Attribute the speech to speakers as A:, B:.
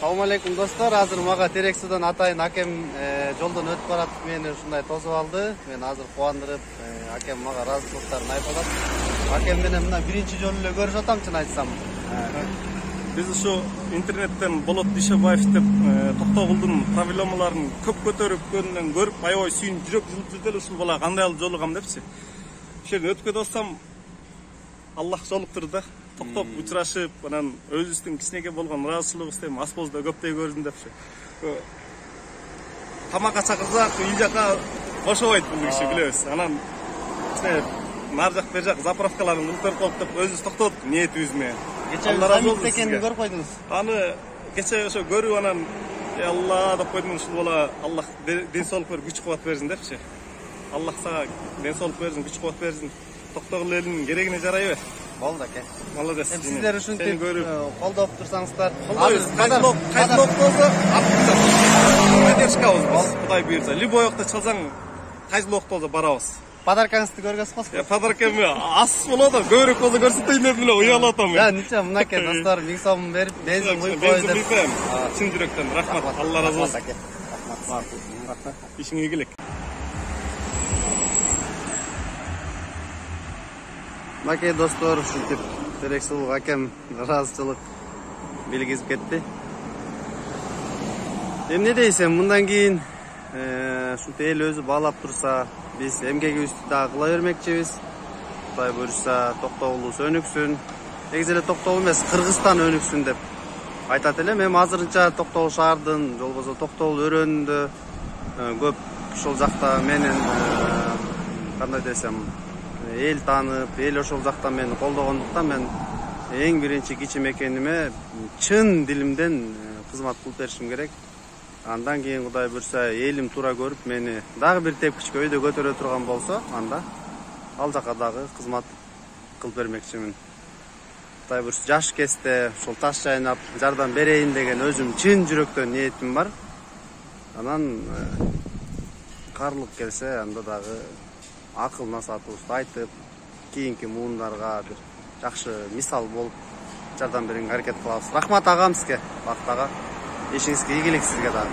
A: Assalamu alaikum dostlar. Hazır maga Terек Sudan atайын акем жолдон өтүп баратып мени ушундай тосуп алды. Мен азыр кубандырып, акем мага ыраазычылыктарын айтып атат. Акем менен мына биринчи жолу эле көрүшүп атам, чын айтсам.
B: Биз ушу интернеттен Болот Дүйшөбаев деп Токтогулдун проблемаларын көп көтөрүпкөнүнөн көрүп, аябай сүйүнүп жүрөк жылып жүрдү эле ушул бала кандай алып жолугам депчи. Ошол жерден өтүп кетип атсам, Аллах жолуктурду да. Токтоп учурашып, анан өзүбүздүн кичинекей болгон ыраазычылыгыбызды аспоздо көптөй көрдүм депчи. Тамакка чакырсак, үй жака кошобойт бул киши, билебиз. Анан нар жак бер жак заправкаларын өлтүрүп коюп деп өзүбүз токтоттук ниетибиз менен.
A: Кече саммит экенин көрүп койдуңуз.
B: Аны кече ошо көрүп анан Алла деп койдум, ушул бала Аллах ден соолук берип күч кубат берсин депчи. Аллах сага ден соолук берсин, күч кубат берсин. Токтогул элинин керегине жарай бер.
A: Болду аке.
B: Молодец.
A: Сиздер ушинтип колдоп турсаңыздар.
B: Кайсыл болсо, поддержкабыз бар. Кудай буйрса, любой вакытта чалсаң, кайсыл окто болсо барабыз.
A: Подаркаңызды көргөз коско.
B: Подаркем ас болот, көбүрөөк болсо көрсөтөйүн деп эле уялып атам.
A: Ниче мынакей достор, 1000 сом берип, бензин куюп коюп деп.
B: Чын жүрөктөн рахмат. Алла разы болсун.
A: Рахмат.
B: Ишиңе ийгилик.
A: Макей достор, ушинтип Терек Сулук акем ыраазычылык билгизип кетти. Эмне дейсем, мындан кийин ушинтип эл өзү баалап турса, биз эмгегибизди дагы кыла бермекчибиз. Кудай буйрса, Токтогулубуз өнүксүн. Негизи эле Токтогул эмес, Кыргызстан өнүксүн деп айтат элем. Эми азырынча Токтогул шаардын, же болбосо Токтогул өрөөнүндө көп ошол жакта менен кандай десем, эл таанып, эл ошол жакта мени колдогондуктан мен эң биринчи кичим экениме чын дилимден кызмат кылып беришим керек. Андан кийин Кудай буйрса, элим туура көрүп, мени дагы бир тепкичке өйдө көтөрө турган болсо, анда ал жака дагы кызмат кылып бермекчимин. Кудай буйрса, жаш кезде ошол таш жайнап жардам берейин деген өзүм чын жүрөктөн ниетим бар. Анан карлык келсе, анда дагы акыл насаатыбызды айтып, кийинки муундарга бир жакшы мисал болуп жардам берүүгө аракет кылабыз. Рахмат агам сизге, бакыт ага. Ишиңизге ийгилик сизге дагы.